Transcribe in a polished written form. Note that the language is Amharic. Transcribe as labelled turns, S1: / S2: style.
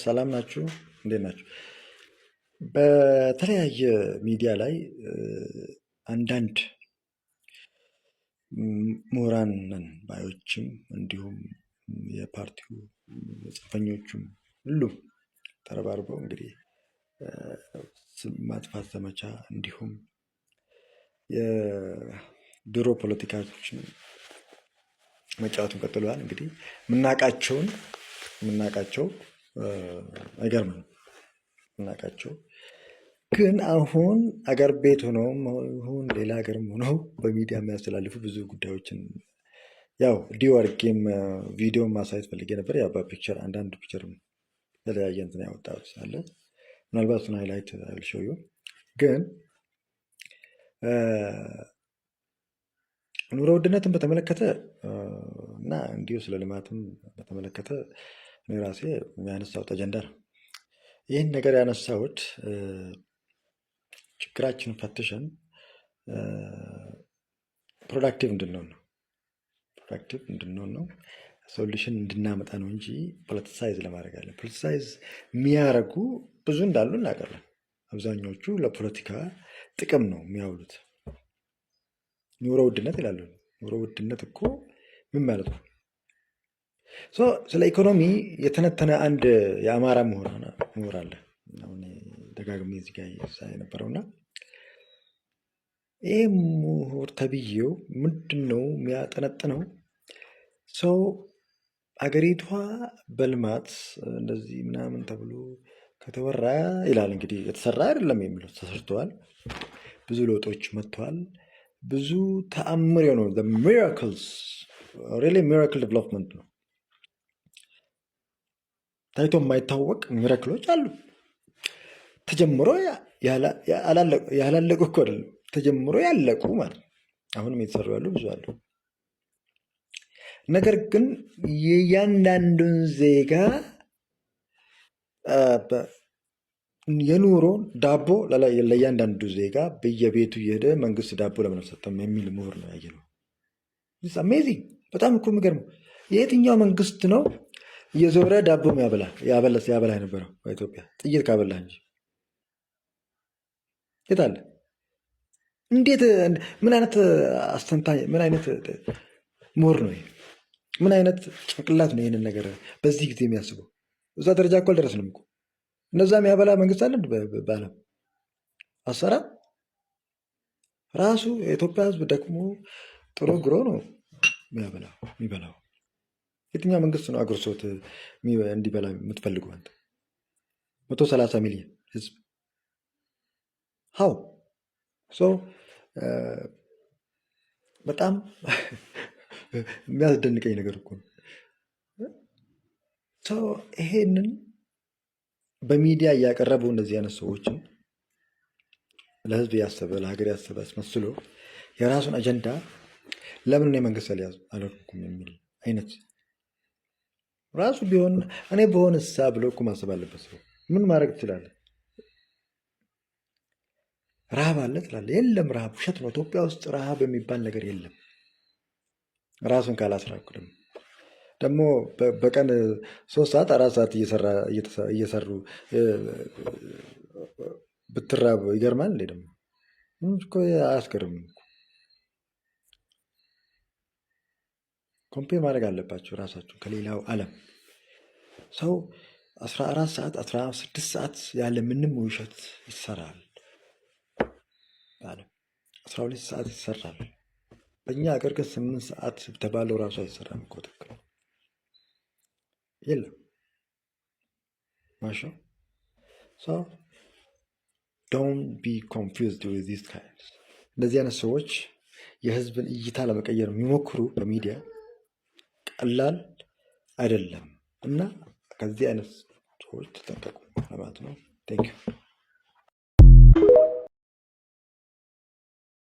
S1: ሰላም ናችሁ? እንዴት ናችሁ? በተለያየ ሚዲያ ላይ አንዳንድ ምሁራን ነን ባዮችም እንዲሁም የፓርቲው ጽንፈኞቹም ሁሉም ተረባርበው እንግዲህ ስም ማጥፋት ዘመቻ እንዲሁም የድሮ ፖለቲካዎችን መጫወቱን ቀጥለዋል። እንግዲህ የምናውቃቸው አይገርምም። የምናውቃቸው ግን አሁን አገር ቤት ሆነውም ይሁን ሌላ ሀገርም ሆነው በሚዲያ የሚያስተላልፉ ብዙ ጉዳዮችን ያው ዲዮ አድርጌም ቪዲዮ ማሳየት ፈልጌ ነበር። ያው በፒክቸር አንዳንድ ፒክቸር የተለያየ እንትን ያወጣሁት አለ። ምናልባት እሱን ሃይላይት አልሾዩ ግን ኑሮ ውድነትን በተመለከተ እና እንዲሁ ስለ ልማትም በተመለከተ እኔ ራሴ ያነሳሁት አጀንዳ ነው። ይህን ነገር ያነሳሁት ችግራችንን ፈትሸን ፕሮዳክቲቭ እንድንሆን ነው። ሶሉሽን እንድናመጣ ነው እንጂ ፖለቲሳይዝ ለማድረግ አለ። ፖለቲሳይዝ የሚያደርጉ ብዙ እንዳሉ እናውቃለን። አብዛኞቹ ለፖለቲካ ጥቅም ነው የሚያውሉት። ኑሮ ውድነት ይላሉ። ኑሮ ውድነት እኮ ምን ማለት ነው? ስለ ኢኮኖሚ የተነተነ አንድ የአማራ ምሁር አለ። አሁን ደጋግሜ እዚህ ጋር የነበረውና ይህ ምሁር ተብዬው ምንድን ነው የሚያጠነጥነው? ሰው አገሪቷ በልማት እንደዚህ ምናምን ተብሎ ከተወራ ይላል። እንግዲህ የተሰራ አይደለም የሚለው ተሰርተዋል። ብዙ ለውጦች መጥተዋል። ብዙ ተአምር የሆነው ሚራክልስ ሪሊ ሚራክል ዴቨሎፕመንት ነው። ታይቶ የማይታወቅ ሚራክሎች አሉ። ተጀምሮ ያላለቁ እኮ አይደለም፣ ተጀምሮ ያለቁ ማለት ነው። አሁንም የተሰሩ ያሉ ብዙ አሉ። ነገር ግን የእያንዳንዱን ዜጋ የኑሮ ዳቦ ለእያንዳንዱ ዜጋ በየቤቱ እየሄደ መንግስት ዳቦ ለምን አልሰጠም የሚል ምሁር ነው ያየነው። አሜዚንግ! በጣም እኮ የሚገርመው የየትኛው መንግስት ነው እየዞረ ዳቦ ያበላ የነበረው? በኢትዮጵያ ጥይት ካበላህ እንጂ የት አለ? እንዴት? ምን አይነት አስተንታኝ፣ ምን አይነት ምሁር ነው? ምን አይነት ጭንቅላት ነው ይህንን ነገር በዚህ ጊዜ የሚያስበው? እዛ ደረጃ እኮ አልደረስንም እኮ። እነዛ የሚያበላ መንግስት አለ በዓለም አሰራ ራሱ የኢትዮጵያ ህዝብ ደክሞ ጥሮ ግሮ ነው የሚበላው። የትኛው መንግስት ነው አጉርሶት እንዲበላ የምትፈልጉ? አንተ 130 ሚሊዮን ህዝብ ሀው በጣም የሚያስደንቀኝ ነገር እኮ ነው። ይሄንን በሚዲያ እያቀረቡ እንደዚህ አይነት ሰዎችን ለህዝብ ያሰበ ለሀገር ያሰበ አስመስሎ የራሱን አጀንዳ ለምን የመንግስት አልያዝኩም የሚል አይነት ራሱ ቢሆን እኔ በሆነ ሳ ብሎ እኮ ማሰብ አለበት። ሰው ምን ማድረግ ትችላለህ? ረሃብ አለ ትላለህ። የለም፣ ረሃብ ውሸት ነው። ኢትዮጵያ ውስጥ ረሃብ የሚባል ነገር የለም። ራሱን ካላስራኩ ደግሞ በቀን 3 ሰዓት 4 ሰዓት እየሰሩ ብትራብ ይገርማል እንዴ? ደግሞ እኮ አያስገርምም። ኮምፔር ማድረግ አለባቸው ራሳቸው ከሌላው ዓለም። ሰው 14 ሰዓት 16 ሰዓት ያለ ምንም ውሸት ይሰራል። 12 ሰዓት ይሰራል። በእኛ ሀገር ግን 8 ሰዓት ተባለው ራሱ አይሰራም እኮ ትክክል የለም ማሻ ዶንት ቢ ኮንፊውዝድ ዊዝ ዚስ ካይንድ። እንደዚህ አይነት ሰዎች የህዝብን እይታ ለመቀየር የሚሞክሩ በሚዲያ ቀላል አይደለም እና ከዚህ አይነት ሰዎች ተጠንቀቁ ለማለት ነው። ቴንክ ዩ